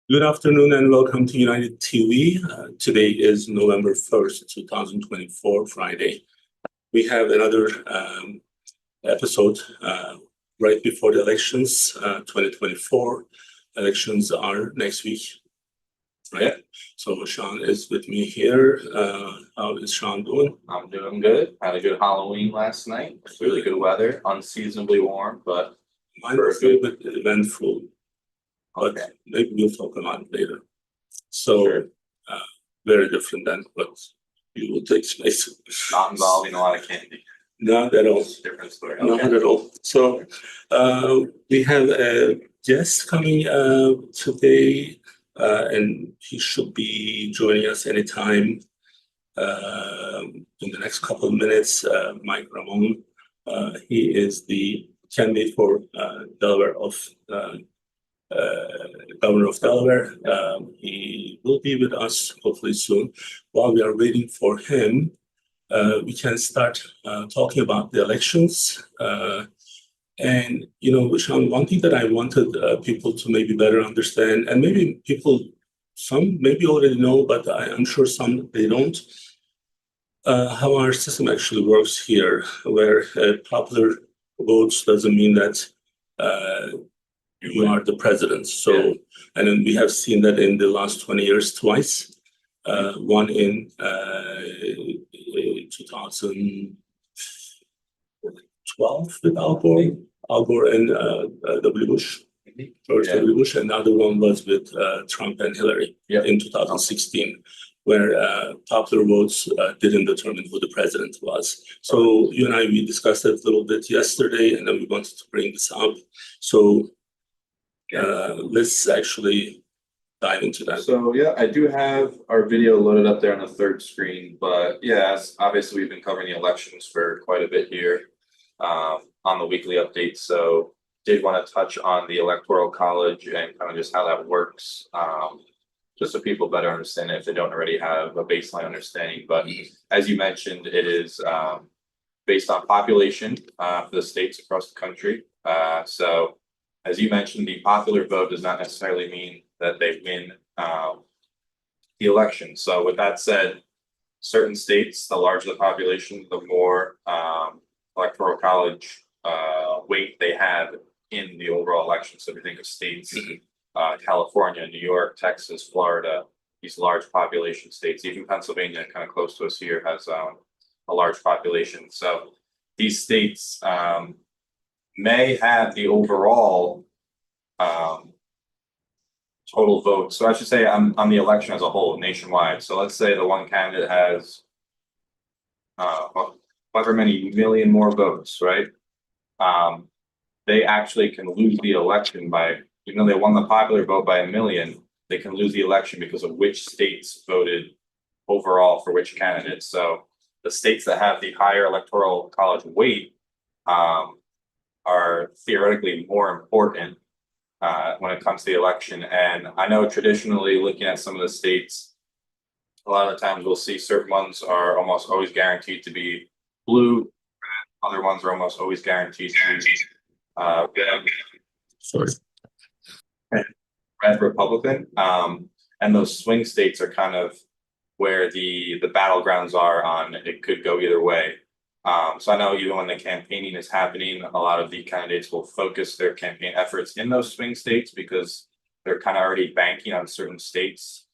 Good afternoon and welcome to United TV. Today is November 1st, 2024, Friday. We have another episode right before the elections, 2024. Elections are next week, right? So Sean is with me here. How is Sean doing? I'm doing good. Had a good Halloween last night. Really good weather, unseasonably warm, but Mine was a bit eventful, but okay. maybe we'll talk about it later. So, Sure. Very different than what you will take place. Not involving a lot of candy. Not at all. Different story. Not Okay. at all. So, we have a guest coming today, and he should be joining us anytime in the next couple of minutes. Mike Ramone. He is the candidate for Delaware of Governor of Delaware. He will be with us hopefully soon. While we are waiting for him, we can start talking about the elections. And, you know, Sean, one thing that I wanted people to maybe better understand, and maybe some maybe already know, but I'm sure some they don't, how our system actually works here, where popular votes doesn't mean that you are the president. So, and then we have seen that in the last 20 years twice. One in 2012 with Al Gore and W. Bush, George W. Bush, and the other one was with Trump and Hillary in 2016, where popular votes didn't determine who the president was. So you and I, we discussed it a little bit yesterday, and then we wanted to bring this up. So let's actually dive into that. So yeah, I do have our video loaded up there on the third screen, but yes, obviously we've been covering the elections for quite a bit here on the weekly updates. So did want to touch on the Electoral College and kind of just how that works, just so people better understand it if they don't already have a baseline understanding. But as you mentioned, it is based on population for the states across the country. So as you mentioned, the popular vote does not necessarily mean that they win the election. So with that said, certain states, the larger the population, the more Electoral College weight they have in the overall election. So if you think of states, California, New York, Texas, Florida, these large population states, even Pennsylvania, kind of close to us here, has a large population. So these states may have the overall total votes. So I should say on the election as a whole, nationwide. So let's say the one candidate has however many million more votes, right? They actually can lose the election by, even though they won the popular vote by 1 million, they can lose the election because of which states voted overall for which candidate. So the states that have the higher Electoral College weight are theoretically more important when it comes to the election. And I know traditionally, looking at some of the states, a lot of the times we'll see certain ones are almost always guaranteed to be blue, other ones are almost always guaranteed to be red Republican. And those swing states are kind of where the battlegrounds are on it could go either way. So I know even when the campaigning is happening, a lot of the candidates will focus their campaign efforts in those swing states because they're kind of already banking on certain states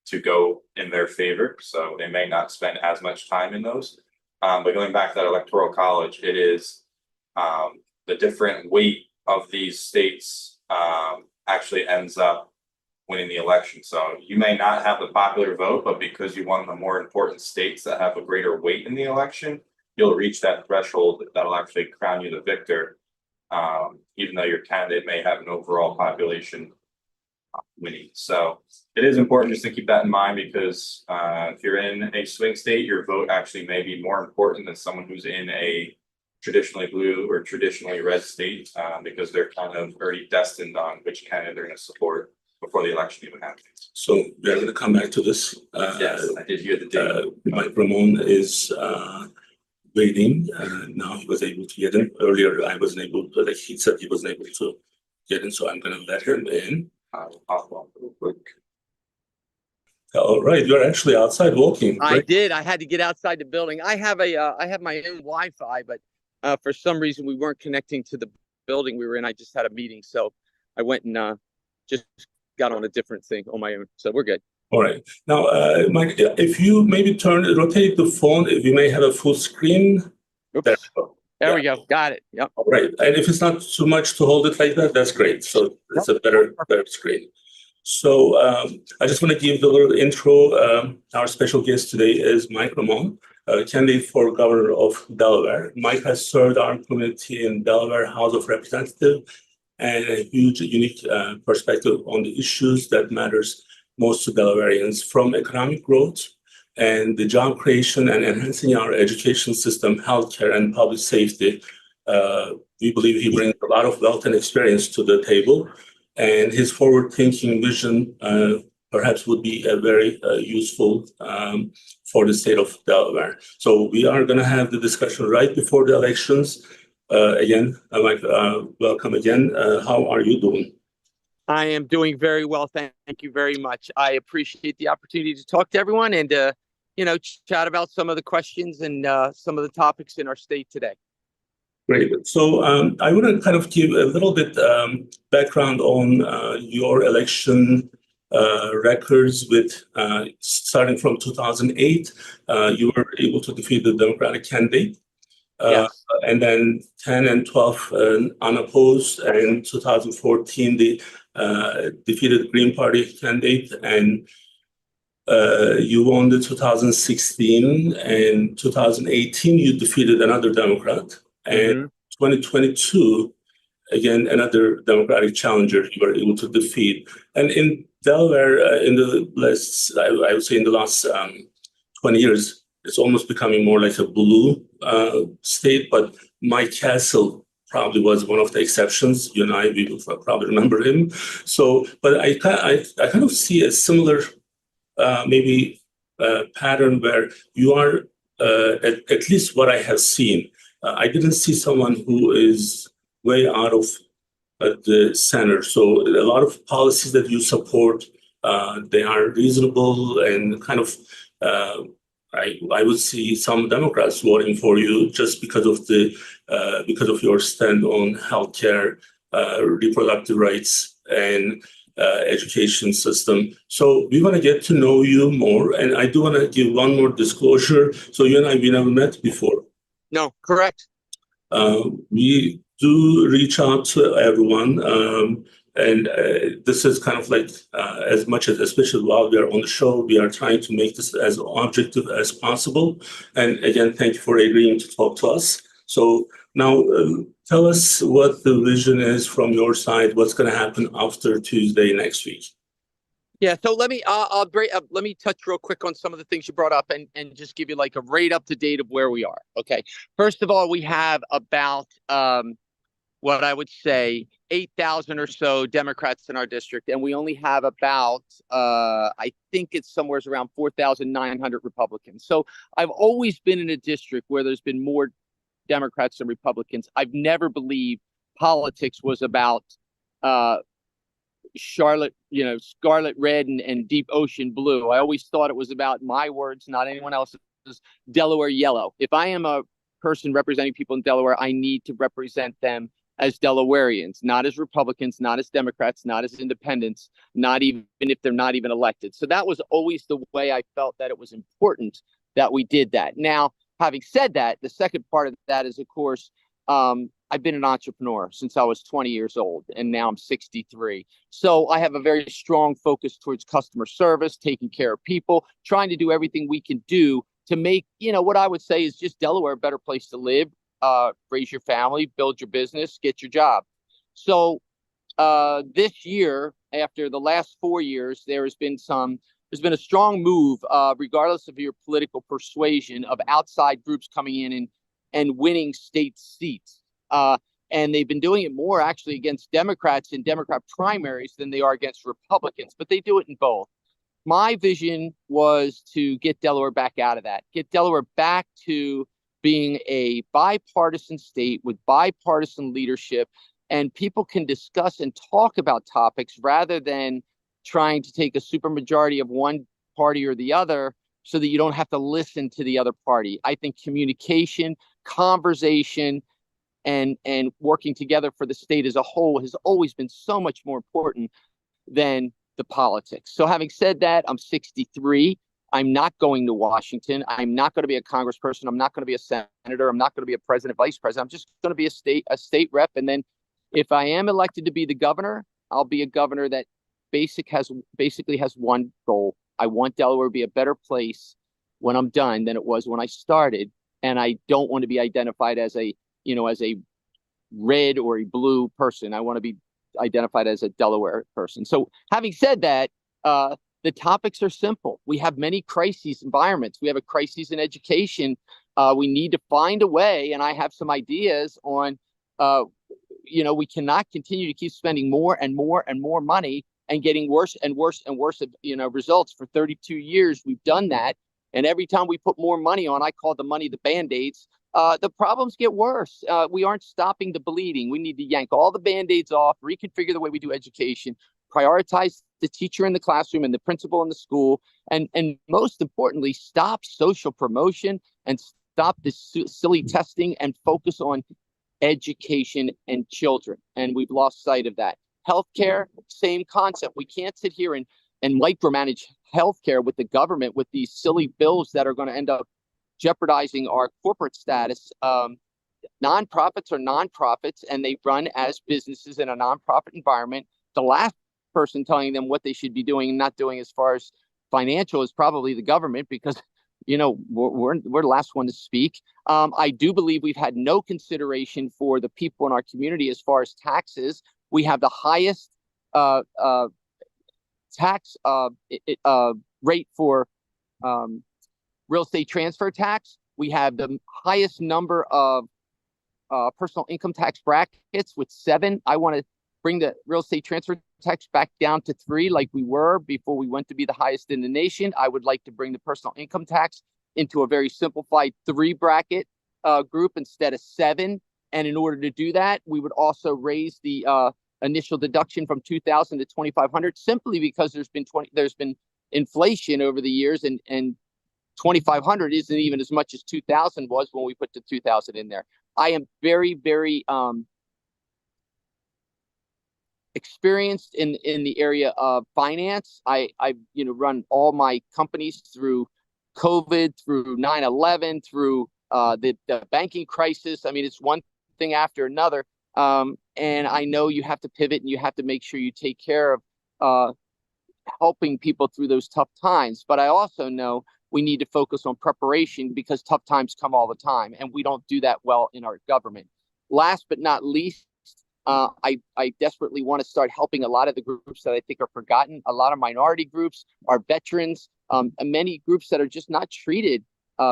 to go in their favor. So they may not spend as much time in those. But going back to that Electoral College, it is the different weight of these states actually ends up winning the election. So you may not have the popular vote, but because you won the more important states that have a greater weight in the election, you'll reach that threshold that'll actually crown you the victor, even though your candidate may have an overall population winning. So it is important just to keep that in mind because if you're in a swing state, your vote actually may be more important than someone who's in a traditionally blue or traditionally red state because they're kind of already destined on which candidate they're going to support before the election even happens. So we're going to come back to this. Yes, I did hear the date. Mike Ramone is waiting. Now he was able to get in. Earlier, I wasn't able to, like he said, he wasn't able to get in, so I'm going to let him in. Hop on real quick. All right, you're actually outside walking. I Great. did. I had to get outside the building. I have my own Wi-Fi, but for some reason we weren't connecting to the building we were in. I just had a meeting, so I went and just got on a different thing on my own. So we're good. All right. Now, Mike, if you maybe rotate the phone, if you may have a full screen. Oops. There we go. There we go. Got it. Yep. All right. And if it's not too much to hold it like that, that's great. So it's a better screen. So I just want to give the little intro. Our special guest today is Mike Ramone, candidate for governor of Delaware. Mike has served our community in Delaware House of Representatives and a huge, unique perspective on the issues that matters most to Delawareans, from economic growth and the job creation and enhancing our education system, healthcare, and public safety. We believe he brings a lot of wealth and experience to the table, and his forward-thinking vision perhaps would be a very useful for the state of Delaware. So we are going to have the discussion right before the elections. Again, Mike, welcome again. How are you doing? I am doing very well. Thank you very much. I appreciate the opportunity to talk to everyone and chat about some of the questions and some of the topics in our state today. Great. So I want to kind of give a little bit background on your election records with starting from 2008. You were able to defeat the Democratic candidate. Yes. And then 10 and 12 unopposed, and 2014 the defeated Green Party candidate, and you won the 2016, and 2018 you defeated another Democrat, and 2022 again another Democratic challenger you were able to defeat. And in Delaware, in the last, I would say in the last 20 years, it's almost becoming more like a blue state, but Mike Castle probably was one of the exceptions. You and I, we will probably remember him. So, but I kind of see a similar pattern where you are, at least what I have seen. I didn't see someone who is way out of the center. So a lot of policies that you support, they are reasonable and kind of, I would see some Democrats voting for you just because of your stand on healthcare, reproductive rights, and education system. So we want to get to know you more, and I do want to give one more disclosure. So you and I, we never met before. No, correct. We do reach out to everyone. And this is kind of like as much as, especially while we are on the show, we are trying to make this as objective as possible. And again, thank you for agreeing to talk to us. So now tell us what the vision is from your side. What's going to happen after Tuesday next week? Yeah, so let me let me touch real quick on some of the things you brought up and just give you like a right up to date of where we are. Okay, first of all, we have about what I would say 8,000 or so Democrats in our district, and we only have about I think it's somewhere around 4,900 Republicans. So I've always been in a district where there's been more Democrats than Republicans. I've never believed politics was about Charlotte, scarlet red and deep ocean blue. I always thought it was about my words, not anyone else's. Delaware yellow. If I am a person representing people in Delaware, I need to represent them as Delawareans, not as Republicans, not as Democrats, not as independents, not even if they're not even elected. So that was always the way I felt that it was important that we did that. Now, having said that, the second part of that is, of course, I've been an entrepreneur since I was 20 years old, and now I'm 63. So I have a very strong focus towards customer service, taking care of people, trying to do everything we can do to make, what I would say is just Delaware a better place to live, raise your family, build your business, get your job. So this year, after the last 4 years, there's been a strong move, regardless of your political persuasion, of outside groups coming in and winning state seats. And they've been doing it more actually against Democrats in Democrat primaries than they are against Republicans, but they do it in both. My vision was to get Delaware back out of that, get Delaware back to being a bipartisan state with bipartisan leadership and people can discuss and talk about topics rather than trying to take a supermajority of one party or the other so that you don't have to listen to the other party. I think communication, conversation, and working together for the state as a whole has always been so much more important than the politics. So having said that, I'm 63. I'm not going to Washington. I'm not going to be a congressperson. I'm not going to be a senator. I'm not going to be a president, vice president. I'm just going to be a state rep. And then if I am elected to be the governor, I'll be a governor that basically has one goal. I want Delaware to be a better place when I'm done than it was when I started. And I don't want to be identified as a red or a blue person. I want to be identified as a Delaware person. So having said that, the topics are simple. We have many crises environments. We have a crisis in education. We need to find a way, and I have some ideas on, we cannot continue to keep spending more and more and more money and getting worse and worse and worse, results. For 32 years, we've done that. And every time we put more money on, I call the money the Band-Aids, the problems get worse. We aren't stopping the bleeding. We need to yank all the Band-Aids off, reconfigure the way we do education, prioritize the teacher in the classroom and the principal in the school, and most importantly, stop social promotion and stop this silly testing and focus on education and children. And we've lost sight of that. Healthcare, same concept. We can't sit here and micromanage healthcare with the government with these silly bills that are going to end up jeopardizing our corporate status. Nonprofits are nonprofits, and they run as businesses in a nonprofit environment. The last person telling them what they should be doing and not doing as far as financial is probably the government, because we're the last one to speak. I do believe we've had no consideration for the people in our community as far as taxes. We have the highest tax rate for real estate transfer tax. We have the highest number of personal income tax brackets with 7. I want to bring the real estate transfer tax back down to 3 like we were before we went to be the highest in the nation. I would like to bring the personal income tax into a very simplified 3 bracket group instead of 7. And in order to do that, we would also raise the initial deduction from $2,000 to $2,500, simply because there's been inflation over the years, and $2,500 isn't even as much as $2,000 was when we put the $2,000 in there. I am very, very experienced in the area of finance. I run all my companies through COVID, through 9/11, through the banking crisis. I mean, it's one thing after another. And I know you have to pivot, and you have to make sure you take care of helping people through those tough times. But I also know we need to focus on preparation, because tough times come all the time, and we don't do that well in our government. Last but not least, I desperately want to start helping a lot of the groups that I think are forgotten. A lot of minority groups, our veterans, and many groups that are just not treated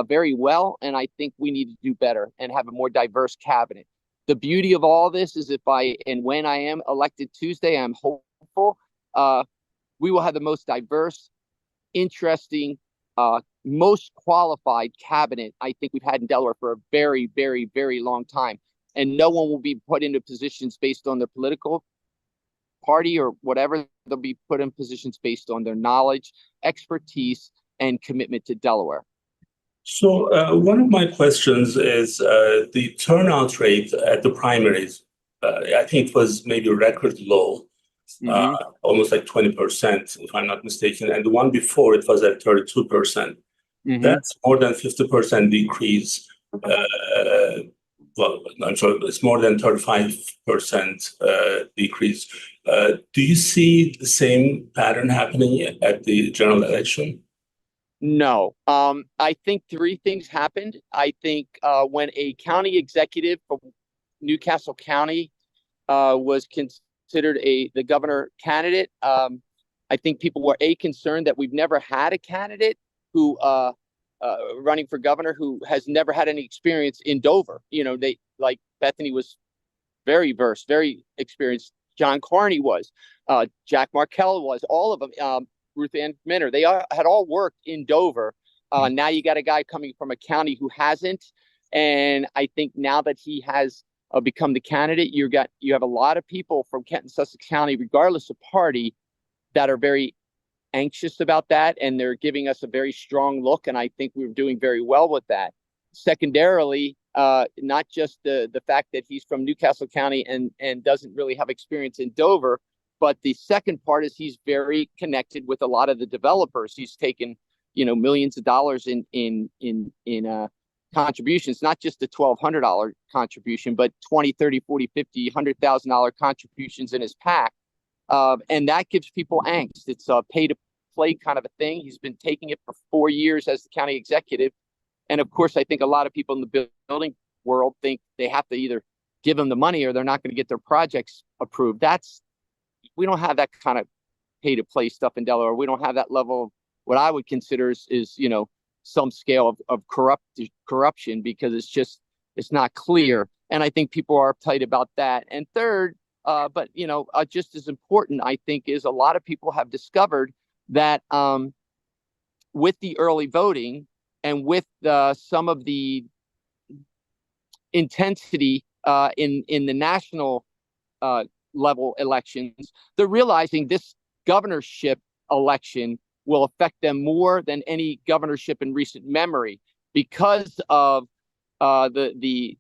very well. And I think we need to do better and have a more diverse cabinet. The beauty of all this is when I am elected Tuesday, I'm hopeful we will have the most diverse, interesting, most qualified cabinet I think we've had in Delaware for a very, very, very long time. And no one will be put into positions based on their political party or whatever. They'll be put in positions based on their knowledge, expertise, and commitment to Delaware. So one of my questions is the turnout rate at the primaries. I think it was maybe record low, almost like 20%, if I'm not mistaken. And the one before, it was at 32%. That's more than 50% decrease. Well, I'm sorry, it's more than 35% decrease. Do you see the same pattern happening at the general election? No. I think 3 things happened. I think when a county executive from Newcastle County was considered the governor candidate, I think people were concerned that we've never had a candidate who running for governor who has never had any experience in Dover. They, like Bethany, was very versed, very experienced. John Carney was, Jack Markell was, all of them. Ruth Ann Minner, they had all worked in Dover. Now you got a guy coming from a county who hasn't. And I think now that he has become the candidate, you have a lot of people from Kent and Sussex County, regardless of party, that are very anxious about that, and they're giving us a very strong look, and I think we're doing very well with that. Secondarily, not just the fact that he's from Newcastle County and doesn't really have experience in Dover, but the second part is he's very connected with a lot of the developers. He's taken, millions of dollars in contributions, not just the $1,200 contribution, but 20, 30, 40, 50, $100,000 contributions in his PAC. And that gives people angst. It's a pay to play kind of a thing. He's been taking it for 4 years as the county executive. And of course, I think a lot of people in the building world think they have to either give them the money or they're not going to get their projects approved. We don't have that kind of pay to play stuff in Delaware. We don't have that level of what I would consider is some scale of corruption, because it's not clear. And I think people are uptight about that. And third, but just as important, I think, is a lot of people have discovered that with the early voting and with some of the intensity in the national level elections, they're realizing this governorship election will affect them more than any governorship in recent memory, because of the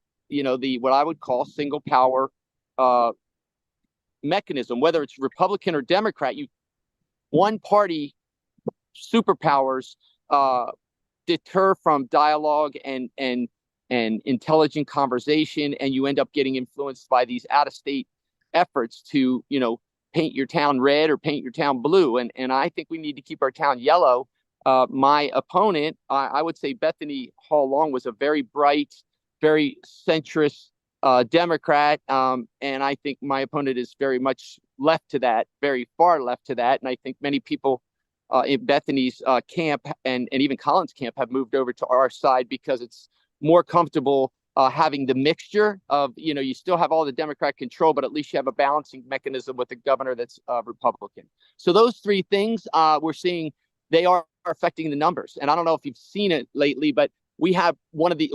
what I would call single power mechanism. Whether it's Republican or Democrat, one party superpowers deter from dialogue and intelligent conversation, and you end up getting influenced by these out-of-state efforts to paint your town red or paint your town blue. And I think we need to keep our town yellow. My opponent, I would say Bethany Hall Long, was a very bright, very centrist Democrat. And I think my opponent is very much left to that, very far left to that. And I think many people in Bethany's camp and even Colin's camp have moved over to our side, because it's more comfortable having the mixture of, you still have all the Democrat control, but at least you have a balancing mechanism with a governor that's Republican. So those three things we're seeing, they are affecting the numbers. And I don't know if you've seen it lately, but we have the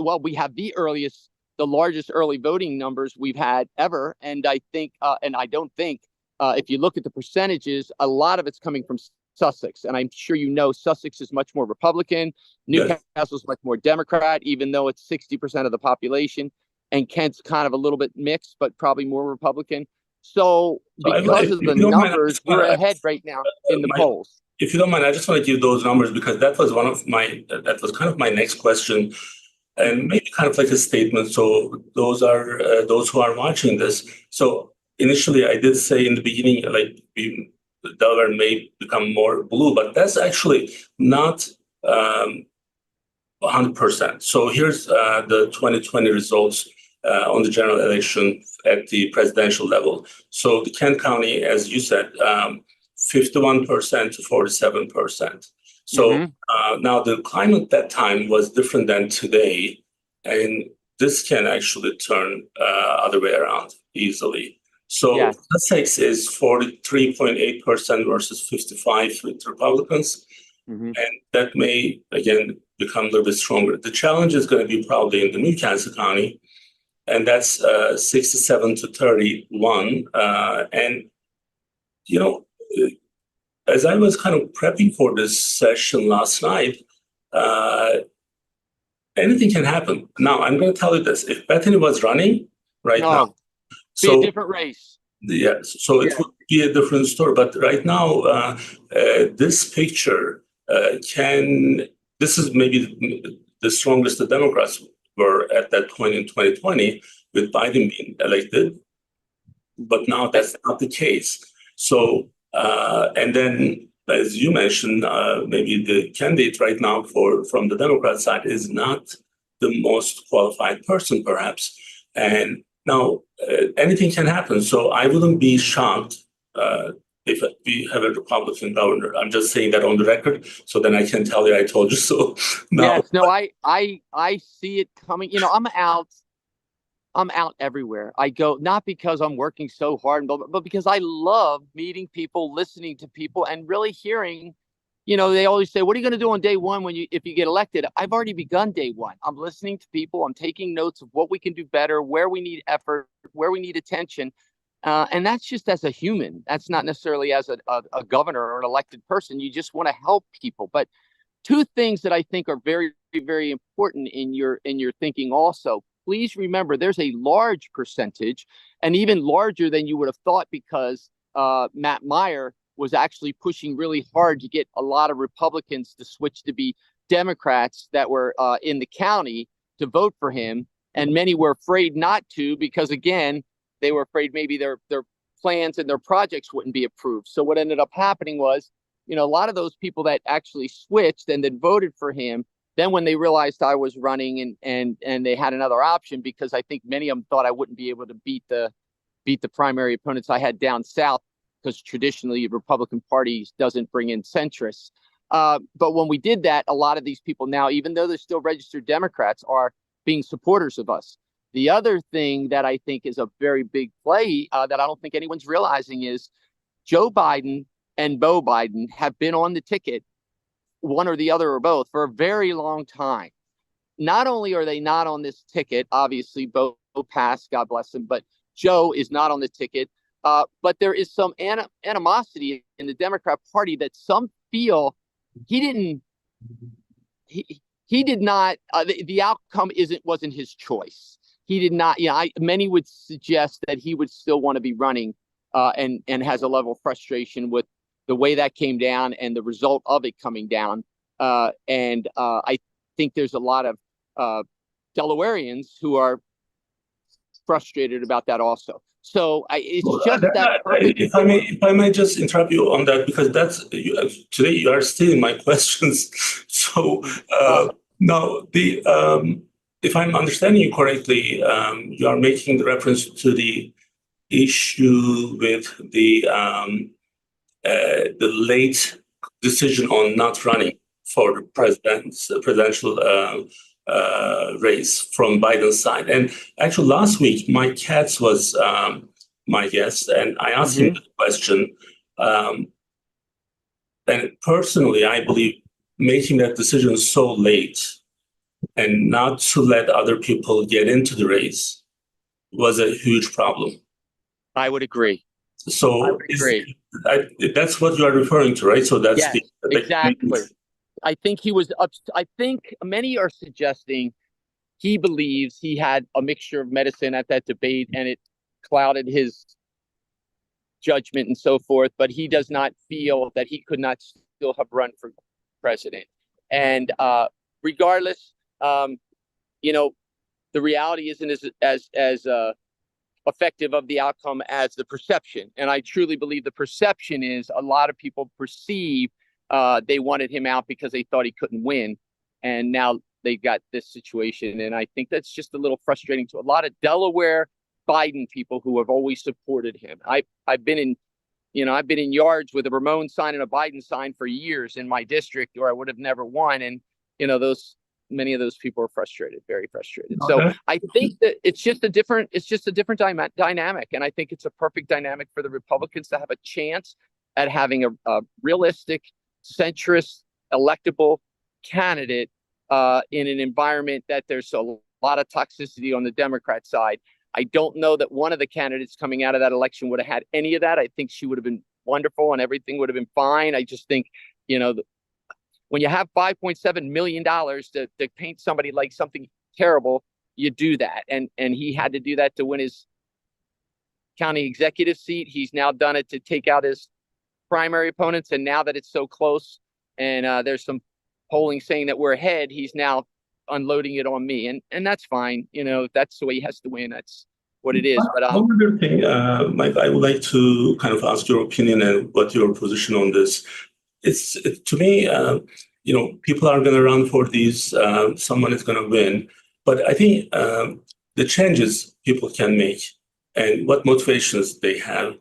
largest early voting numbers we've had ever. And I think, if you look at the percentages, a lot of it's coming from Sussex. And I'm sure Sussex is much more Republican. Newcastle is much more Democrat, even though it's 60% of the population. And Kent's kind of a little bit mixed, but probably more Republican. So because of the numbers, we're ahead right now in the polls. If you don't mind, I just want to give those numbers, because that was kind of my next question, and maybe kind of like a statement. So those who are watching this. So initially, I did say in the beginning, Delaware may become more blue, but that's actually not 100%. So here's the 2020 results on the general election at the presidential level. So the Kent County, as you said, 51% to 47%. So now the climate at that time was different than today, and this can actually turn other way around easily. So Sussex is 43.8% versus 55% with Republicans. And that may, again, become a little bit stronger. The challenge is going to be probably in the Newcastle County, and that's 67 to 31. And, as I was kind of prepping for this session last night, anything can happen. Now, I'm going to tell you this. If Bethany was running now, be a different race. Yes, so it would be a different story. But right now, this picture this is maybe the strongest the Democrats were at that point in 2020, with Biden being elected. But now that's not the case. So, and then, as you mentioned, maybe the candidate right now from the Democrat side is not the most qualified person, perhaps. And now, anything can happen. So I wouldn't be shocked if we have a Republican governor. I'm just saying that on the record, so then I can tell you I told you so. I see it coming. I'm out everywhere. I go, not because I'm working so hard, but because I love meeting people, listening to people, and really hearing they always say, what are you going to do on day one if you get elected? I've already begun day one. I'm listening to people. I'm taking notes of what we can do better, where we need effort, where we need attention. And that's just as a human. That's not necessarily as a governor or an elected person. You just want to help people. But two things that I think are very, very important in your thinking also. Please remember, there's a large percentage, and even larger than you would have thought, because Matt Meyer was actually pushing really hard to get a lot of Republicans to switch to be Democrats that were in the county to vote for him. And many were afraid not to, because, again, they were afraid maybe their plans and their projects wouldn't be approved. So what ended up happening was, a lot of those people that actually switched and then voted for him, then when they realized I was running and they had another option, because I think many of them thought I wouldn't be able to beat the primary opponents I had down south, because traditionally Republican Party doesn't bring in centrists. But when we did that, a lot of these people now, even though they're still registered Democrats, are being supporters of us. The other thing that I think is a very big play that I don't think anyone's realizing is Joe Biden and Beau Biden have been on the ticket, one or the other or both, for a very long time. Not only are they not on this ticket, obviously Beau passed, God bless him, but Joe is not on the ticket. But there is some animosity in the Democrat Party that some feel he did not. The outcome wasn't his choice. He did not. Many would suggest that he would still want to be running, and has a level of frustration with the way that came down and the result of it coming down. And I think there's a lot of Delawareans who are frustrated about that also. So it's just that. If I may just interrupt you on that, because today you are stealing my questions. So now if I'm understanding you correctly, you are making the reference to the issue with the late decision on not running for the presidential race from Biden's side. And actually, last week, Mike Katz was my guest, and I asked him the question. And personally, I believe making that decision so late and not to let other people get into the race was a huge problem. I would agree. So that's what you are referring to, right? So that's exactly. I think he was I think many are suggesting he believes he had a mixture of medicine at that debate and it clouded his judgment and so forth, but he does not feel that he could not still have run for president. And regardless, the reality isn't as effective of the outcome as the perception. And I truly believe the perception is a lot of people perceive they wanted him out because they thought he couldn't win. And now they've got this situation. And I think that's just a little frustrating to a lot of Delaware Biden people who have always supported him. I've been in yards with a Ramone sign and a Biden sign for years in my district, or I would have never won. And, many of those people are frustrated, very frustrated. Okay. So I think that it's just a different dynamic. And I think it's a perfect dynamic for the Republicans to have a chance at having a realistic, centrist, electable candidate in an environment that there's a lot of toxicity on the Democrat side. I don't know that one of the candidates coming out of that election would have had any of that. I think she would have been wonderful and everything would have been fine. I just think, when you have $5.7 million to paint somebody like something terrible, you do that. And he had to do that to win his county executive seat. He's now done it to take out his primary opponents. And now that it's so close and there's some polling saying that we're ahead, he's now unloading it on me. And that's fine. If that's the way he has to win, that's what it is. But one other thing, Mike, I would like to kind of ask your opinion and what your position on this. To me, people are going to run for these. Someone is going to win. But I think the changes people can make and what motivations they have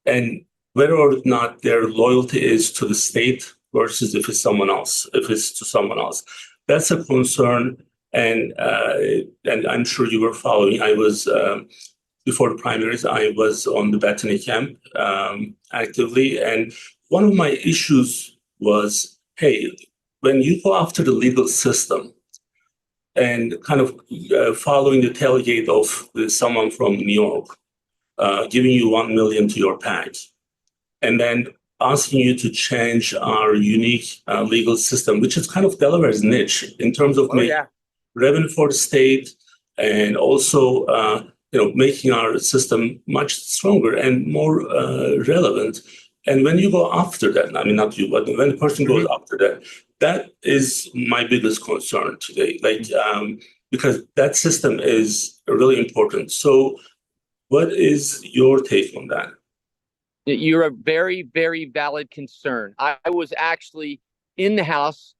and whether or not their loyalty is to the state versus if it's to someone else. That's a concern. And I'm sure you were following. I was, before the primaries, I was on the Bethany camp actively. And one of my issues was, hey, when you go after the legal system and kind of following the tailgate of someone from New York, giving you 1 million to your PAC, and then asking you to change our unique legal system, which is kind of Delaware's niche in terms of making revenue for the state, and also making our system much stronger and more relevant. And when you go after that, I mean, not you, but when the person goes after that, that is my biggest concern today. Like, because that system is really important. So what is your take on that? You're a very, very valid concern. I was actually in the House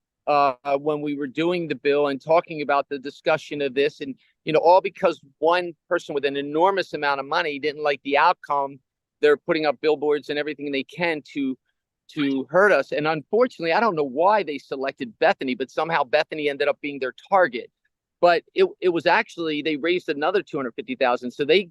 when we were doing the bill and talking about the discussion of this, and all because one person with an enormous amount of money didn't like the outcome. They're putting up billboards and everything they can to hurt us. And unfortunately, I don't know why they selected Bethany, but somehow Bethany ended up being their target. But it was actually, they raised another $250,000. So they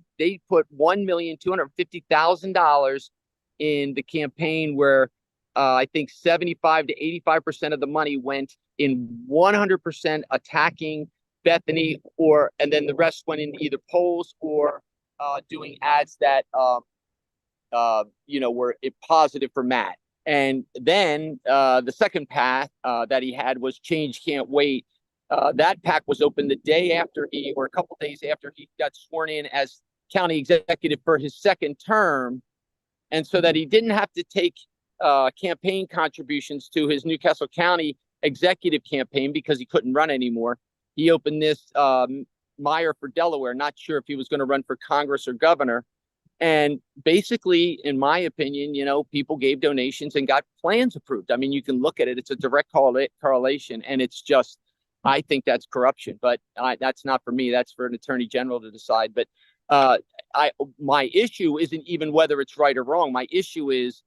put $1,250,000 in the campaign, where I think 75 to 85% of the money went in 100% attacking Bethany, and then the rest went in either polls or doing ads that were positive for Matt. And then the second path that he had was Change Can't Wait. That PAC was open the day after or a couple days after he got sworn in as county executive for his second term. And so that he didn't have to take campaign contributions to his Newcastle County executive campaign because he couldn't run anymore. He opened this Meyer for Delaware, not sure if he was going to run for Congress or governor. And basically, in my opinion, people gave donations and got plans approved. I mean, you can look at it. It's a direct correlation. And it's just, I think that's corruption. But that's not for me. That's for an attorney general to decide. But my issue isn't even whether it's right or wrong. My issue is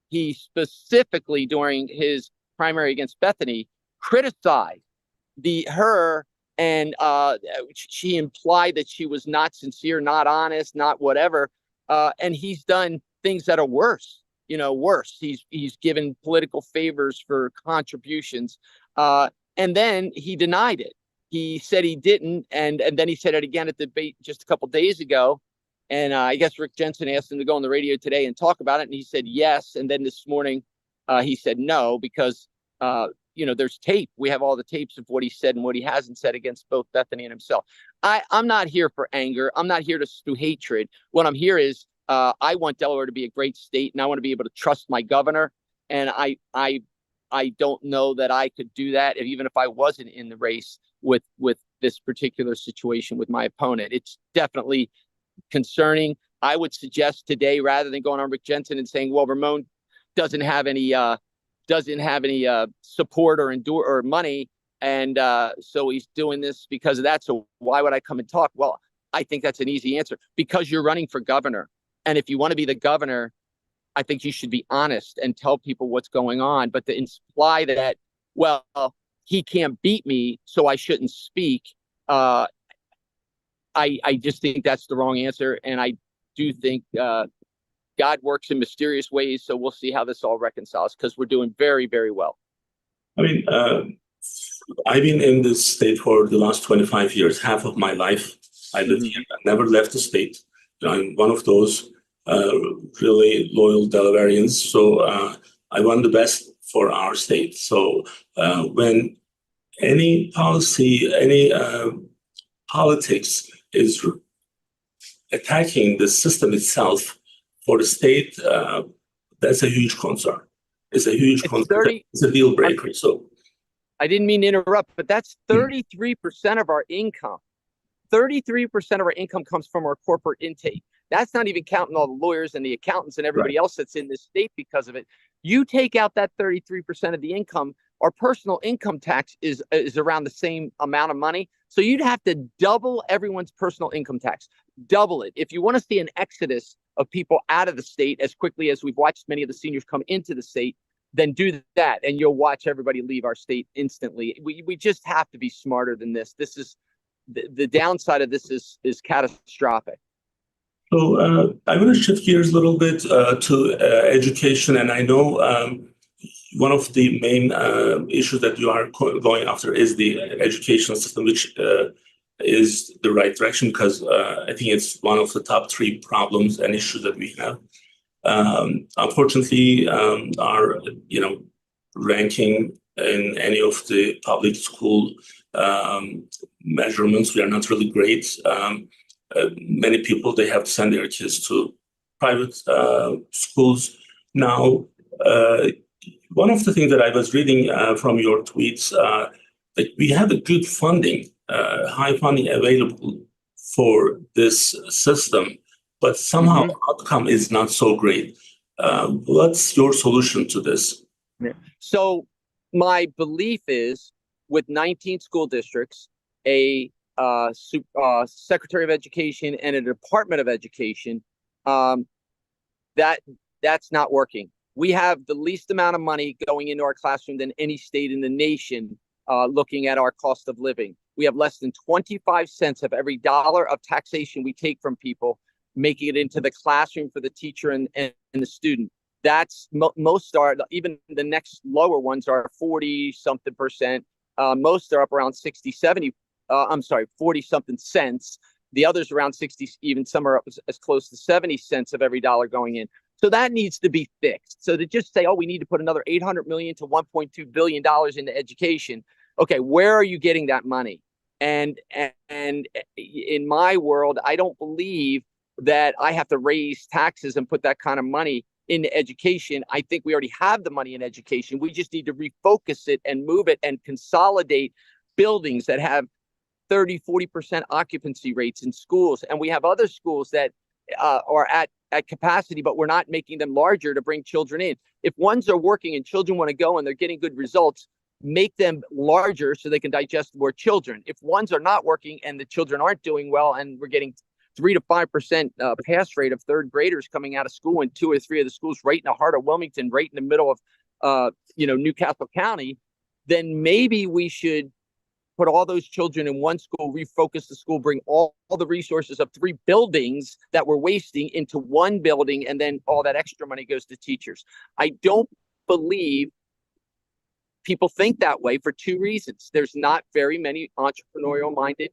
he specifically, during his primary against Bethany, criticized her, and she implied that she was not sincere, not honest, not whatever. And he's done things that are worse. Worse. He's given political favors for contributions, and then he denied it. He said he didn't, and then he said it again at the debate just a couple of days ago. And I guess Rick Jensen asked him to go on the radio today and talk about it, and he said yes. And then this morning, he said no, because there's tape. We have all the tapes of what he said and what he hasn't said against both Bethany and himself. I'm not here for anger. I'm not here to spew hatred. What I'm here is I want Delaware to be a great state, and I want to be able to trust my governor. And I don't know that I could do that even if I wasn't in the race with this particular situation with my opponent. It's definitely concerning. I would suggest today, rather than going on Rick Jensen and saying, well, Ramone doesn't have any support or money, and so he's doing this because of that. So why would I come and talk? Well, I think that's an easy answer. Because you're running for governor, and if you want to be the governor, I think you should be honest and tell people what's going on. But to imply that, well, he can't beat me, so I shouldn't speak, I just think that's the wrong answer. And I do think God works in mysterious ways. So we'll see how this all reconciles, because we're doing very, very well. I mean, I've been in this state for the last 25 years, half of my life. I lived here. I never left the state. I'm one of those really loyal Delawareans. So I want the best for our state. So when any policy, any politics is attacking the system itself for the state, that's a huge concern. It's a huge concern. It's a deal breaker. So I didn't mean to interrupt, but that's 33% of our income. 33% of our income comes from our corporate intake. That's not even counting all the lawyers and the accountants and everybody else that's in this state because of it. You take out that 33% of the income, our personal income tax is around the same amount of money. So you'd have to double everyone's personal income tax, double it. If you want to see an exodus of people out of the state as quickly as we've watched many of the seniors come into the state, then do that, and you'll watch everybody leave our state instantly. We just have to be smarter than this. This is the downside of this is catastrophic. So I want to shift gears a little bit to education, and I know one of the main issues that you are going after is the education system, which is the right direction because I think it's one of the top three problems and issues that we have. Unfortunately, our ranking in any of the public school measurements, we are not really great. Many people, they have to send their kids to private schools now. One of the things that I was reading from your tweets, that we have a good funding, high funding available for this system, but somehow outcome is not so great. What's your solution to this? So my belief is with 19 school districts, a Secretary of Education and a Department of Education, that's not working. We have the least amount of money going into our classroom than any state in the nation, looking at our cost of living. We have less than 25 cents of every dollar of taxation we take from people, making it into the classroom for the teacher and the student. That's most are, even the next lower ones are 40 something percent. Most are up around 60, 70, 40 something cents. The others around 60, even some are up as close to 70 cents of every dollar going in. So that needs to be fixed. So to just say, oh, we need to put another $800 million to $1.2 billion into education. Okay, where are you getting that money? And in my world, I don't believe that I have to raise taxes and put that kind of money into education. I think we already have the money in education. We just need to refocus it and move it and consolidate buildings that have 30, 40% occupancy rates in schools. And we have other schools that are at capacity, but we're not making them larger to bring children in. If ones are working and children want to go and they're getting good results, make them larger so they can digest more children. If ones are not working and the children aren't doing well and we're getting 3 to 5% pass rate of third graders coming out of school in 2 or 3 of the schools right in the heart of Wilmington, right in the middle of Newcastle County, then maybe we should put all those children in one school, refocus the school, bring all the resources of 3 buildings that we're wasting into one building, and then all that extra money goes to teachers. I don't believe people think that way for 2 reasons. There's not very many entrepreneurial-minded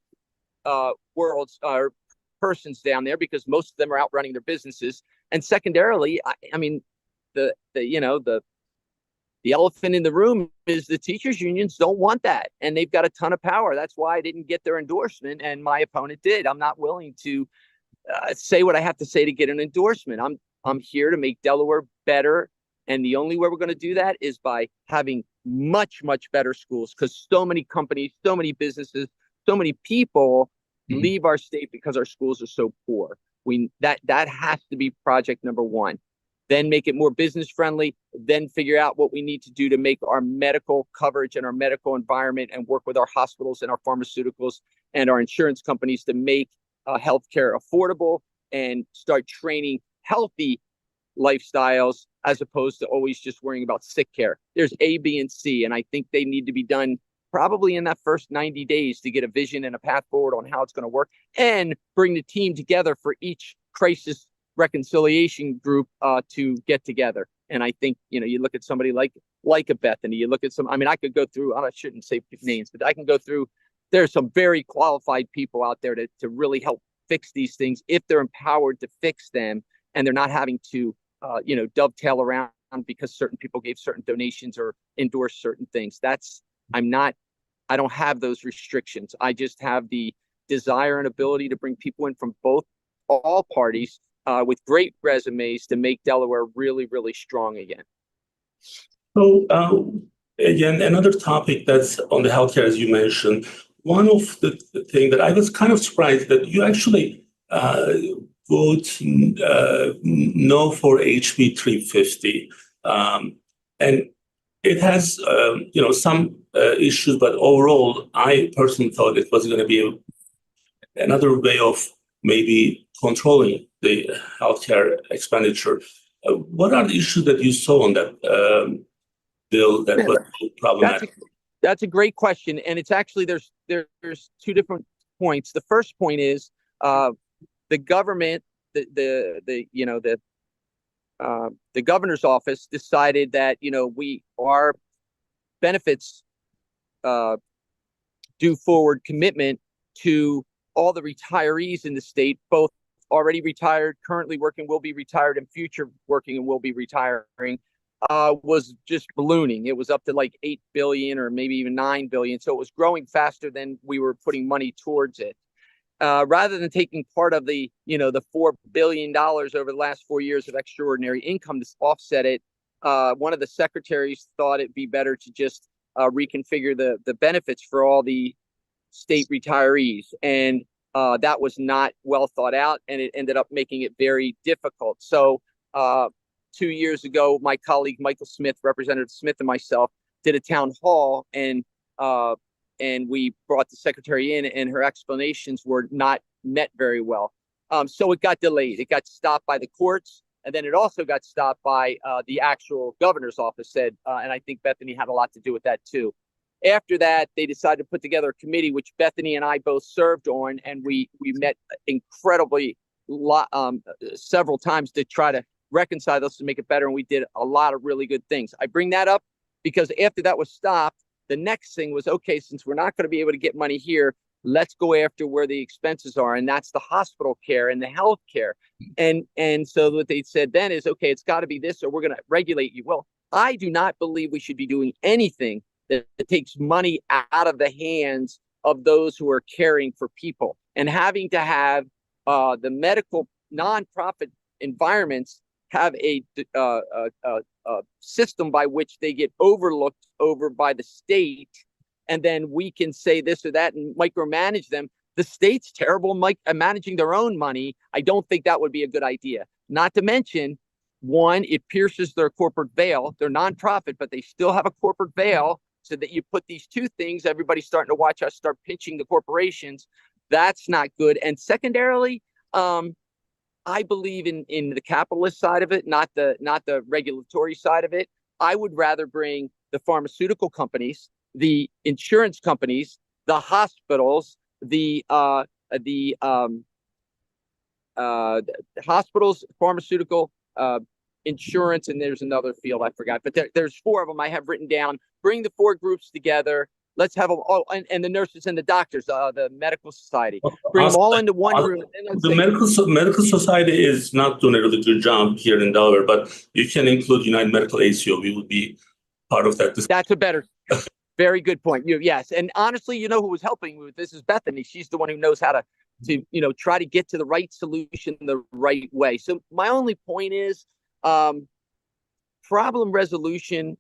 persons down there because most of them are out running their businesses. And secondarily, I mean, the elephant in the room is the teachers unions don't want that, and they've got a ton of power. That's why I didn't get their endorsement, and my opponent did. I'm not willing to say what I have to say to get an endorsement. I'm here to make Delaware better, and the only way we're going to do that is by having much better schools, because so many companies, so many businesses, so many people leave our state because our schools are so poor. That has to be project number one. Then make it more business friendly, then figure out what we need to do to make our medical coverage and our medical environment, and work with our hospitals and our pharmaceuticals and our insurance companies to make healthcare affordable and start training healthy lifestyles as opposed to always just worrying about sick care. There's A, B, and C, and I think they need to be done probably in that first 90 days to get a vision and a path forward on how it's going to work, and bring the team together for each crisis reconciliation group to get together. And I think, you look at somebody like a Bethany, you look at I could go through, I shouldn't say names, but I can go through, there's some very qualified people out there to really help fix these things if they're empowered to fix them, and they're not having to, dovetail around because certain people gave certain donations or endorsed certain things. I don't have those restrictions. I just have the desire and ability to bring people in from all parties with great resumes to make Delaware really, really strong again. So again, another topic that's on the healthcare, as you mentioned, one of the things that I was kind of surprised that you actually vote no for HB 350, and it has some issues, but overall, I personally thought it was going to be another way of maybe controlling the healthcare expenditure. What are the issues that you saw on that bill that was problematic? That's a great question, and it's actually there's 2 different points. The first point is the government, the the governor's office decided that, our benefits due forward commitment to all the retirees in the state, both already retired, currently working, will be retired, and future working and will be retiring, was just ballooning. It was up to like 8 billion or maybe even 9 billion. So it was growing faster than we were putting money towards it. Rather than taking part of the $4 billion over the last 4 years of extraordinary income to offset it, one of the secretaries thought it'd be better to just reconfigure the benefits for all the state retirees. And that was not well thought out, and it ended up making it very difficult. So 2 years ago, my colleague Michael Smith, Representative Smith, and myself did a town hall, and we brought the secretary in, and her explanations were not met very well. So it got delayed. It got stopped by the courts, and then it also got stopped by the actual governor's office, and I think Bethany had a lot to do with that too. After that, they decided to put together a committee, which Bethany and I both served on, and we met incredibly several times to try to reconcile this and make it better, and we did a lot of really good things. I bring that up because after that was stopped, the next thing was, okay, since we're not going to be able to get money here, let's go after where the expenses are, and that's the hospital care and the health care. And so what they said then is, okay, it's got to be this, or we're going to regulate you. Well, I do not believe we should be doing anything that takes money out of the hands of those who are caring for people, and having to have the medical nonprofit environments have a system by which they get overlooked over by the state, and then we can say this or that and micromanage them. The state's terrible at managing their own money. I don't think that would be a good idea. Not to mention, one, it pierces their corporate veil. They're nonprofit, but they still have a corporate veil, so that you put these two things, everybody's starting to watch us start pinching the corporations. That's not good. And secondarily, I believe in the capitalist side of it, not the regulatory side of it. I would rather bring the pharmaceutical companies, the insurance companies, the hospitals, the hospitals, pharmaceutical, insurance, and there's another field I forgot, but there's four of them I have written down. Bring the four groups together. Let's have them. Oh, and the nurses and the doctors, the medical society. Bring them all into one room. The medical society is not doing a really good job here in Delaware, but you can include United Medical ACO. We would be part of that. That's a better, very good point. Yes, and honestly, who was helping me with this is Bethany. She's the one who knows how to try to get to the right solution the right way. So my only point is, problem resolution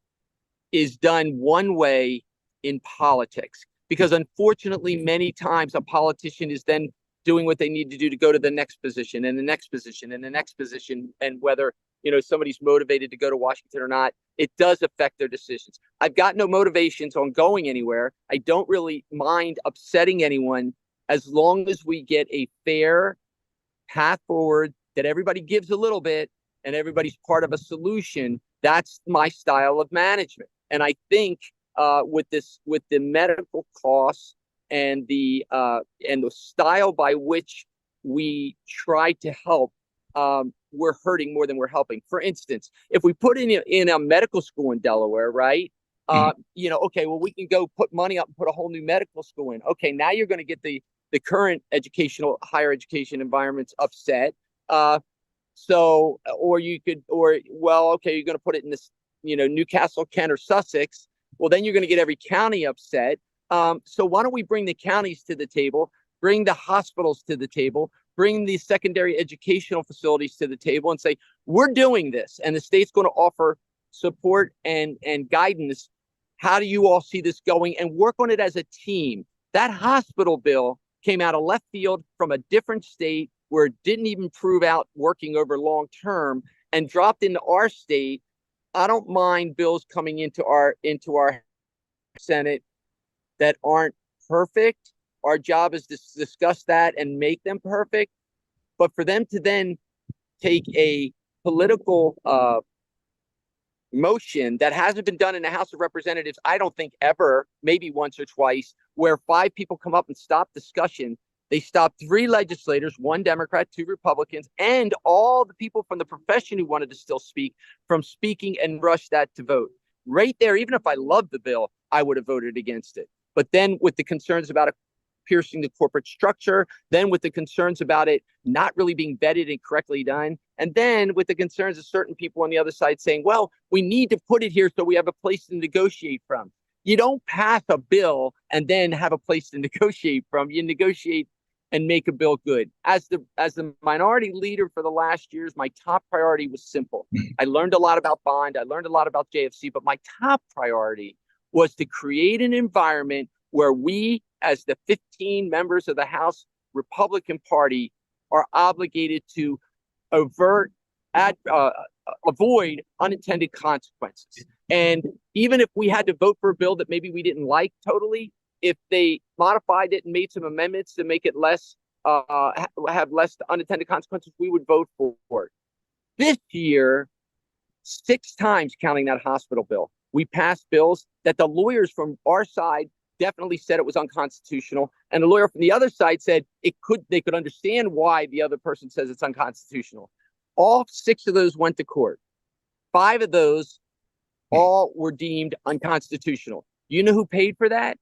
is done one way in politics, because unfortunately many times a politician is then doing what they need to do to go to the next position and the next position and the next position, and whether somebody's motivated to go to Washington or not, it does affect their decisions. I've got no motivations on going anywhere. I don't really mind upsetting anyone, as long as we get a fair path forward, that everybody gives a little bit and everybody's part of a solution. That's my style of management. And I think with the medical costs and the style by which we try to help, we're hurting more than we're helping. For instance, if we put in a medical school in Delaware, right? Okay, well, we can go put money up and put a whole new medical school in. Okay, now you're going to get the current higher education environments upset. So, okay, you're going to put it in this, Newcastle, Kent, or Sussex. Well, then you're going to get every county upset. So why don't we bring the counties to the table, bring the hospitals to the table, bring the secondary educational facilities to the table, and say, we're doing this, and the state's going to offer support and guidance. How do you all see this going? And work on it as a team. That hospital bill came out of left field from a different state where it didn't even prove out working over long term, and dropped into our state. I don't mind bills coming into our Senate that aren't perfect. Our job is to discuss that and make them perfect. But for them to then take a political motion that hasn't been done in the House of Representatives, I don't think ever, maybe once or twice, where 5 people come up and stop discussion They stopped 3 legislators, 1 Democrat, 2 Republicans, and all the people from the profession who wanted to still speak from speaking, and rushed that to vote. Right there, even if I loved the bill, I would have voted against it. But then with the concerns about it piercing the corporate structure, then with the concerns about it not really being vetted and correctly done, and then with the concerns of certain people on the other side saying, well, we need to put it here so we have a place to negotiate from. You don't pass a bill and then have a place to negotiate from. You negotiate and make a bill good. As the minority leader for the last years, my top priority was simple. I learned a lot about bond. I learned a lot about JFC, but my top priority was to create an environment where we, as the 15 members of the House Republican Party, are obligated to avoid unintended consequences. And even if we had to vote for a bill that maybe we didn't like totally, if they modified it and made some amendments to make it less have less unintended consequences, we would vote for it. This year, 6 times, counting that hospital bill, we passed bills that the lawyers from our side definitely said it was unconstitutional, and the lawyer from the other side said they could understand why the other person says it's unconstitutional. All 6 of those went to court. 5 of those all were deemed unconstitutional. You know who paid for that?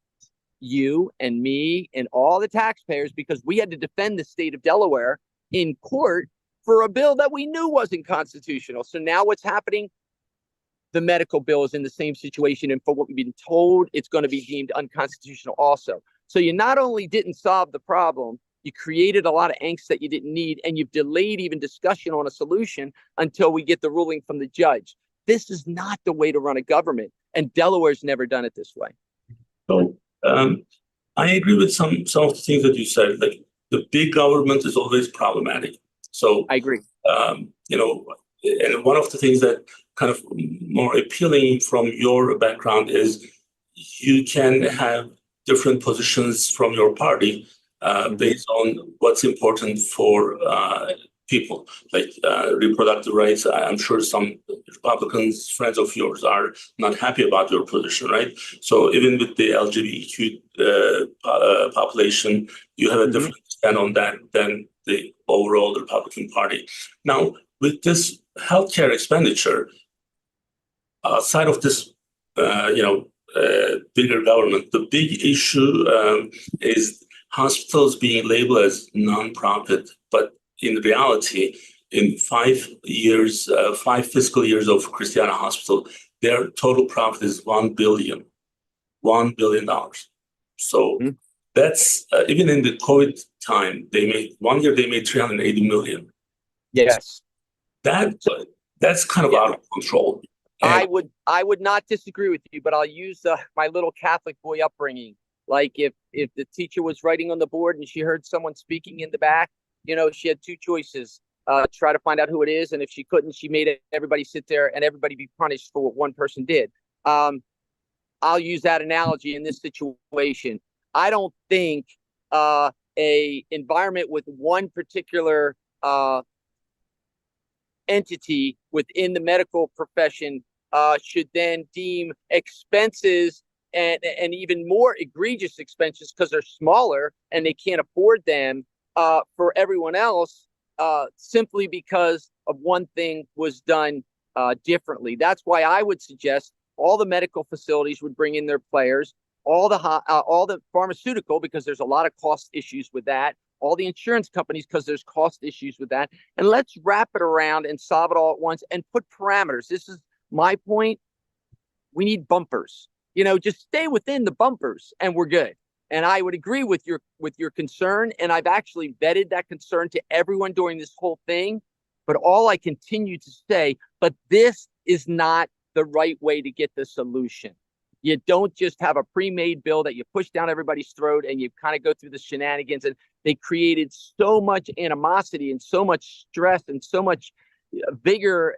You and me and all the taxpayers, because we had to defend the state of Delaware in court for a bill that we knew wasn't constitutional. So now what's happening? The medical bill is in the same situation, and for what we've been told, it's going to be deemed unconstitutional also. So you not only didn't solve the problem, you created a lot of angst that you didn't need, and you've delayed even discussion on a solution until we get the ruling from the judge. This is not the way to run a government, and Delaware's never done it this way. So I agree with some of the things that you said. Like, the big government is always problematic. So I agree. And one of the things that kind of more appealing from your background is you can have different positions from your party based on what's important for people, like reproductive rights. I'm sure some Republicans, friends of yours, are not happy about your position, right? So even with the LGBTQ population, you have a different stand on that than the overall Republican Party. Now, with this healthcare expenditure, outside of this, bigger government, the big issue is hospitals being labeled as nonprofit, but in reality, in 5 fiscal years of Christiana Hospital, their total profit is $1 billion. So that's even in the COVID time, one year they made $380 million. Yes, that's kind of out of control. And I would not disagree with you, but I'll use my little Catholic boy upbringing. Like if the teacher was writing on the board and she heard someone speaking in the back, she had 2 choices. Try to find out who it is, and if she couldn't, she made everybody sit there and everybody be punished for what one person did. I'll use that analogy in this situation. I don't think a environment with one particular entity within the medical profession should then deem expenses and even more egregious expenses, because they're smaller and they can't afford them, for everyone else, simply because of one thing was done differently. That's why I would suggest all the medical facilities would bring in their players, all the pharmaceutical, because there's a lot of cost issues with that, all the insurance companies, because there's cost issues with that, and let's wrap it around and solve it all at once and put parameters. This is my point. We need bumpers. Just stay within the bumpers and we're good. And I would agree with your concern, and I've actually vetted that concern to everyone during this whole thing. But all I continue to say, but this is not the right way to get the solution. You don't just have a pre-made bill that you push down everybody's throat and you kind of go through the shenanigans. And they created so much animosity and so much stress and so much vigor.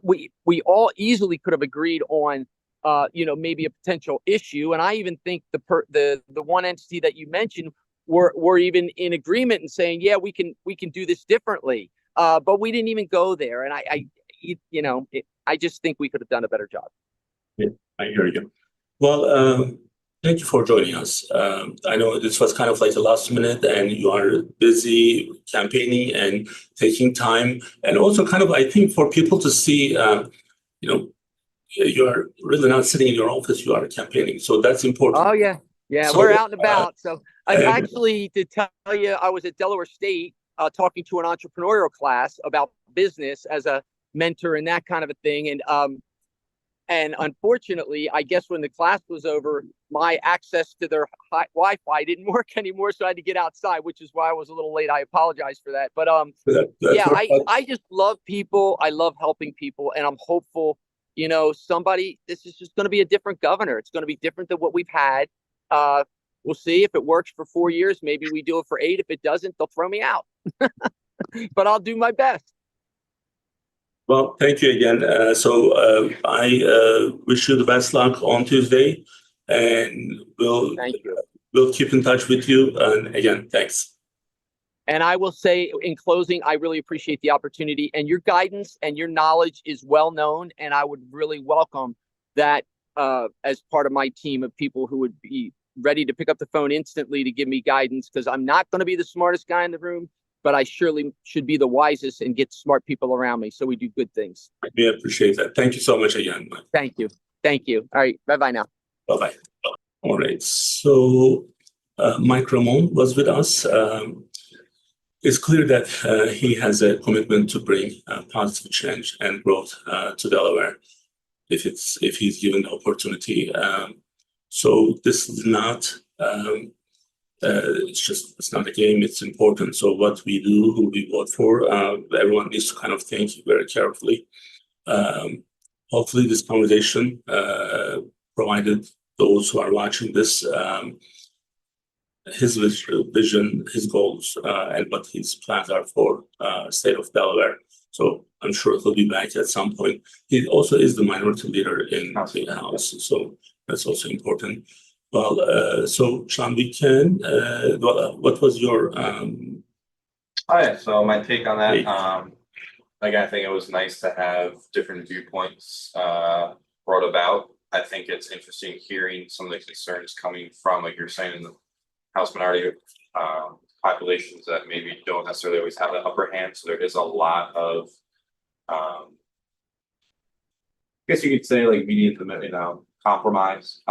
We all easily could have agreed on maybe a potential issue. And I even think the one entity that you mentioned were even in agreement and saying, yeah, we can do this differently. But we didn't even go there. And I just think we could have done a better job. Yeah, I hear you. Well, Thank you for joining us. I know this was kind of like a last minute and you are busy campaigning and taking time. And also kind of, I think for people to see, you know, you are really not sitting in your office, you are campaigning. So that's important. Oh yeah, yeah, So, we're out and about. So I've and actually, to tell you, I was at Delaware State talking to an entrepreneurial class about business as a mentor and that kind of a thing. And unfortunately, I guess when the class was over, my access to their Wi-Fi didn't work anymore, so I had to get outside, which is why I was a little late. I apologize for that. But that's yeah, what, I just love people. I love helping people, and I'm hopeful. This is just going to be a different governor. It's going to be different than what we've had. We'll see if it works for 4 years. Maybe we do it for 8. If it doesn't, they'll throw me out. But I'll do my best. well, thank you again. I wish you the best luck on Tuesday, and Thank you. we'll keep in touch with you. And again, thanks. And I will say in closing, I really appreciate the opportunity, and your guidance and your knowledge is well known. And I would really welcome that as part of my team of people who would be ready to pick up the phone instantly to give me guidance, because I'm not going to be the smartest guy in the room, but I surely should be the wisest and get smart people around me so we do good things. We appreciate that. Thank you so much again. Thank you. Thank you. All right. Bye-bye now. Bye-bye. All right. So Mike Ramone was with us. It's clear that he has a commitment to bring positive change and growth to Delaware if he's given the opportunity. So this is not it's not a game. It's important. So what we do, who we vote for, everyone needs to kind of think very carefully. Hopefully, this conversation provided those who are watching this his vision, his goals, and what his plans are for state of Delaware. So I'm sure he'll be back at some point. He also is the minority leader in the House, so that's also important. Well, so Sean, what was your Hi, so my take on that, I think it was nice to have different viewpoints brought about. I think it's interesting hearing some of the concerns coming from, like you're saying, in the House minority populations that maybe don't necessarily always have the upper hand. So there is a lot of, I guess you could say, like median to compromise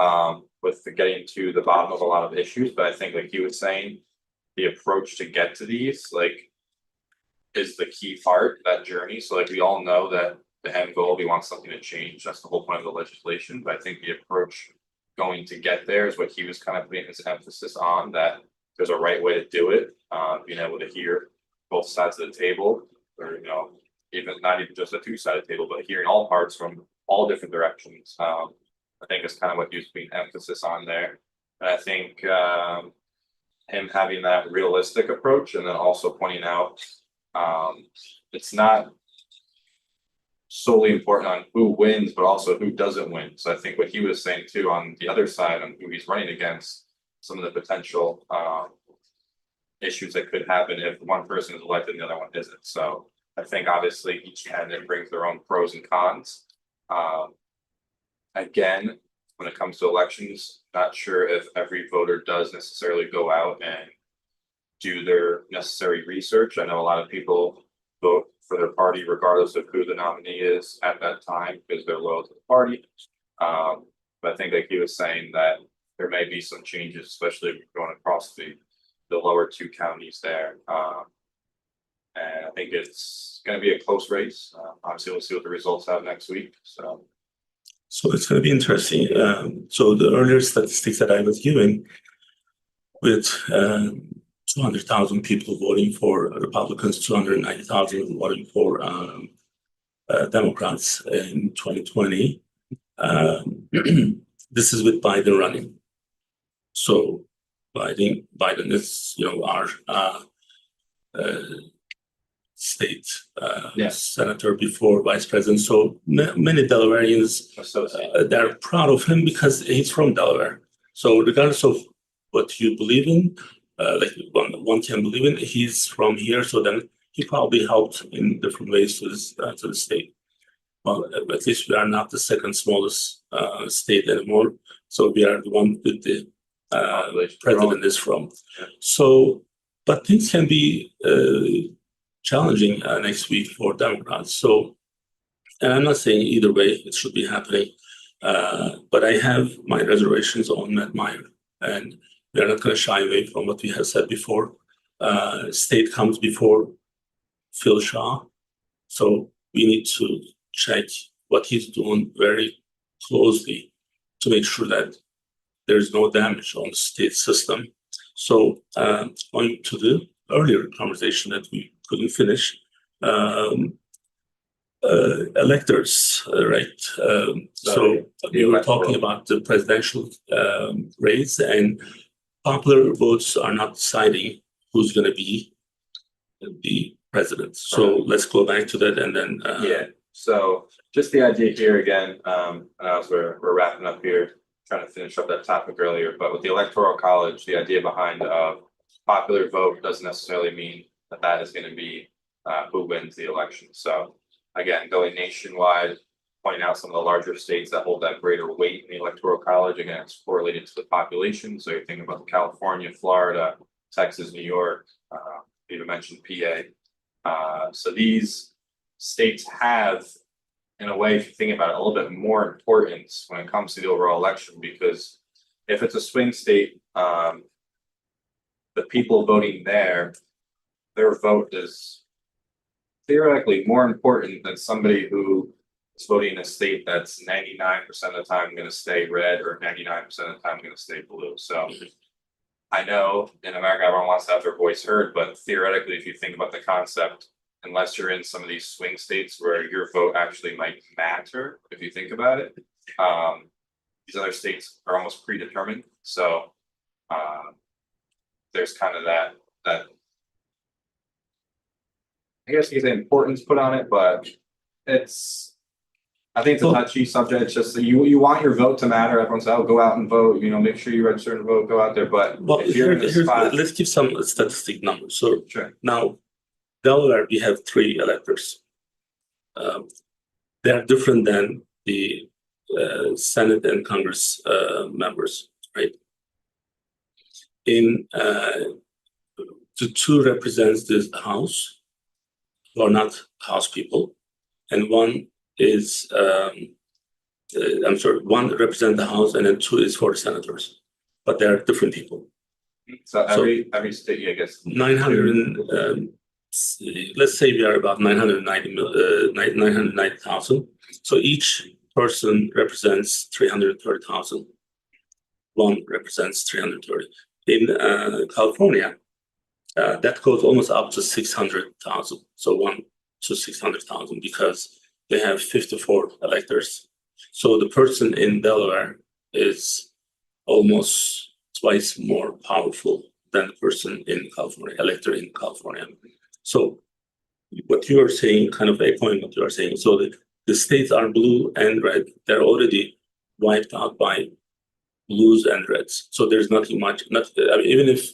with getting to the bottom of a lot of issues. But I think, like he was saying, the approach to get to these is the key part of that journey. So like we all know that the end goal, we want something to change. That's the whole point of the legislation. But I think the approach going to get there is what he was kind of putting his emphasis on, that there's a right way to do it, being able to hear both sides of the table, or even not even just a two-sided table, but hearing all parts from all different directions. I think is kind of what he was putting emphasis on there. And I think him having that realistic approach, and then also pointing out it's not solely important on who wins, but also who doesn't win. So I think what he was saying too on the other side, on who he's running against, some of the potential issues that could happen if one person is elected and the other one isn't. So I think obviously each candidate brings their own pros and cons. Again, when it comes to elections, not sure if every voter does necessarily go out and do their necessary research. I know a lot of people vote for their party regardless of who the nominee is at that time because they're loyal to the party. But I think like he was saying that there may be some changes, especially going across the lower two counties there. And I think it's going to be a close race. Obviously, we'll see what the results have next week. So it's going to be interesting. So the earlier statistics that I was giving, with 200,000 people voting for Republicans, 290,000 voting for Democrats in 2020. This is with Biden running. So Biden is, our state senator before vice president. So many Delawareans, they're proud of him because he's from Delaware. So regardless of what you believe in, like one can believe in, he's from here. So then he probably helped in different ways to the state. Well, at least we are not the second smallest state anymore. So we are the one with the president is from. Yeah. So, but things can be challenging next week for Democrats. So, and I'm not saying either way it should be happening, but I have my reservations on Matt Meyer, and we are not going to shy away from what we have said before. State comes before Phil Shaw, so we need to check what he's doing very closely to make sure that there's no damage on the state system. So going to the earlier conversation that we couldn't finish, electors, right? So we were talking about the presidential race, and popular votes are not deciding who's going to be the president. So let's go back to that, and then yeah. So just the idea here again, as we're wrapping up here, trying to finish up that topic earlier, but with the Electoral College, the idea behind popular vote doesn't necessarily mean that that is going to be who wins the election. So again, going nationwide, pointing out some of the larger states that hold that greater weight in the Electoral College. Again, it's correlated to the population. So you're thinking about California, Florida, Texas, New York, even mentioned PA. So these states have, in a way, if you think about it, a little bit more importance when it comes to the overall election, because if it's a swing state, the people voting there, their vote is theoretically more important than somebody who is voting in a state that's 99% of the time going to stay red or 99% of the time going to stay blue. So I know in America everyone wants to have their voice heard, but theoretically, if you think about the concept, unless you're in some of these swing states where your vote actually might matter, if you think about it, these other states are almost predetermined. So there's kind of that I guess you can say importance put on it, but I think it's a touchy subject. It's just that you want your vote to matter. Everyone says, "Oh, go out and vote. Make sure you register and vote. Go out there." But if you're in a spot, let's give some statistic numbers. So sure. Now, Delaware, we have 3 electors. They are different than the Senate and Congress members, right? In the 2 represents the House, who are not House people, and one is one represents the House, and then 2 is for the senators, but they are different people. So every state, I guess, 900. Let's say we are about 990,000. So each person represents 330,000. One represents 330. In California, that goes almost up to 600,000. So 1 to 600,000 because they have 54 electors. So the person in Delaware is almost twice more powerful than the person in California, elector in California. So what you are saying, kind of echoing what you are saying. So the states are blue and red. They're already wiped out by blues and reds. So there's nothing much. Even if,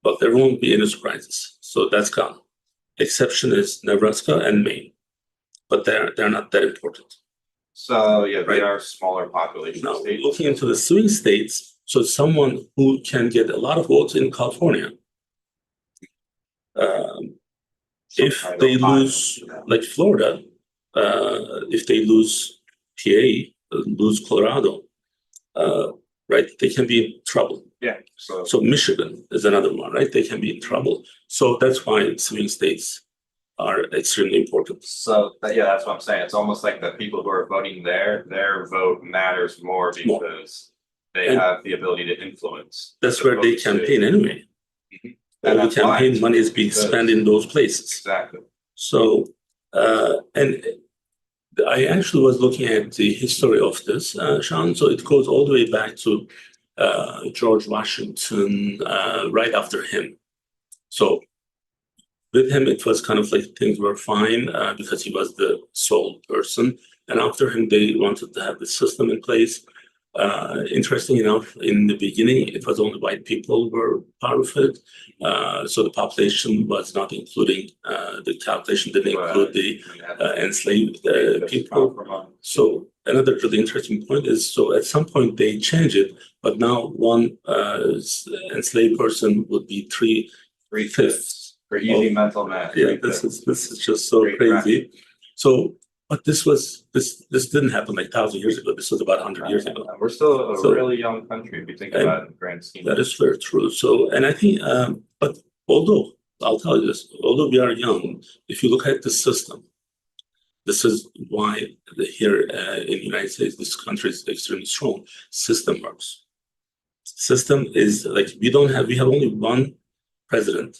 but there won't be any surprises. So that's gone. Exception is Nebraska and Maine, but they're not that important. So yeah, they are smaller population Now, states. looking into the swing states, so someone who can get a lot of votes in California, if they lose, like Florida, if they lose PA, lose Colorado, right, they can be in trouble. Yeah. So Michigan is another one, right? They can be in trouble. So that's why swing states are extremely important. So that's what I'm saying. It's almost like the people who are voting there, their vote matters more because they have the ability to influence. That's where they campaign anyway. And the campaign money is being spent in those places. Exactly. So, and I actually was looking at the history of this, Sean. So it goes all the way back to George Washington, right after him. So with him, it was kind of like things were fine because he was the sole person. And after him, they wanted to have the system in place. Interesting enough, in the beginning, it was only white people were part of it. So the population was not including, the calculation didn't include the enslaved people. So another really interesting point is, so at some point they change it, but now one enslaved person would be three-fifths. For easy Oh, mental math. Yeah, this is just so Great crazy. So, but this didn't happen like 1,000 years ago. This was about 100 years ago. We're still a So- really young country if you think about it in the grand scheme. That is very true. So, and I think, but although I'll tell you this, although we are young, if you look at the system, this is why here in the United States, this country is extremely strong. System works. System is like we have only one president.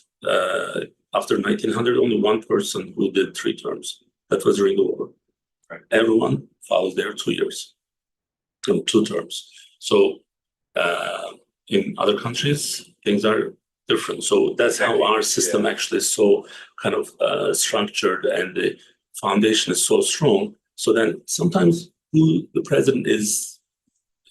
After 1900, only one person who did 3 terms. That was during the war. Right. Everyone follows their 2 years, 2 terms. So in other countries, things are different. So that's how our system actually is so kind of structured, and the foundation is so strong. So then sometimes who the president is,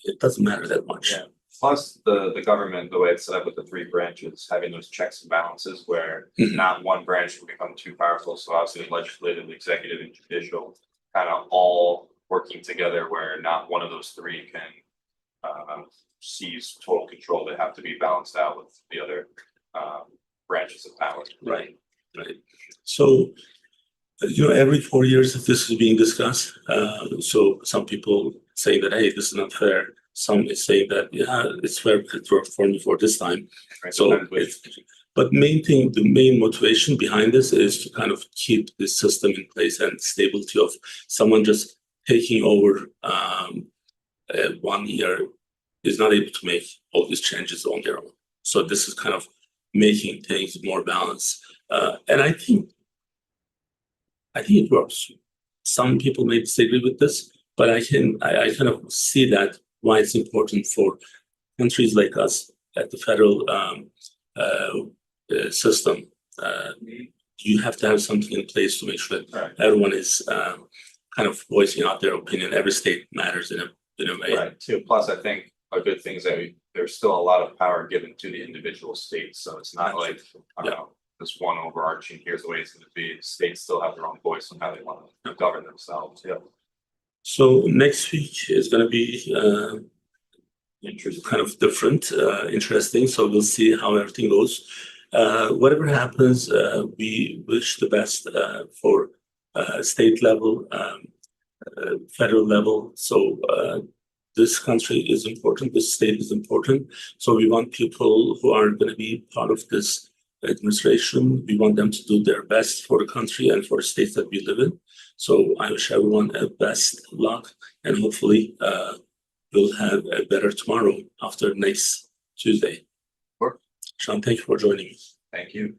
it doesn't matter that much. Yeah. Plus the government, the way it's set up with the 3 branches, having those checks and balances where Mhm. not one branch will become too powerful. So obviously legislative, executive, and judicial kind of all working together where not one of those 3 can seize total control. They have to be balanced out with the other branches of power. Right. So, every 4 years this is being discussed. So some people say that, hey, this is not fair. Some is saying that, yeah, it's fair because it worked for me for this time. Right? So Sometimes but the main motivation behind this is to kind of keep the system in place and stability of someone just taking over 1 year is not able to make all these changes on their own. So this is kind of making things more balanced. And I think it works. Some people may disagree with this, but I kind of see that why it's important for countries like us at the federal system. You have to have something in place to make sure that everyone is kind of voicing out their opinion. Every state matters in a way. Right. Too. Plus, I think a good thing is that there's still a lot of power given to the individual states. So it's not like this one overarching. Here's the way it's going to be. States still have their own voice on how they want to govern themselves. Yeah. So next week is going to be Interesting. kind of different, interesting. So we'll see how everything goes. Whatever happens, we wish the best for state level, federal level. So this country is important, this state is important. So we want people who are going to be part of this administration. We want them to do their best for the country and for the states that we live in. So I wish everyone best luck, and hopefully we'll have a better tomorrow after next Tuesday. Sure. Sean, thank you for joining me. Thank you.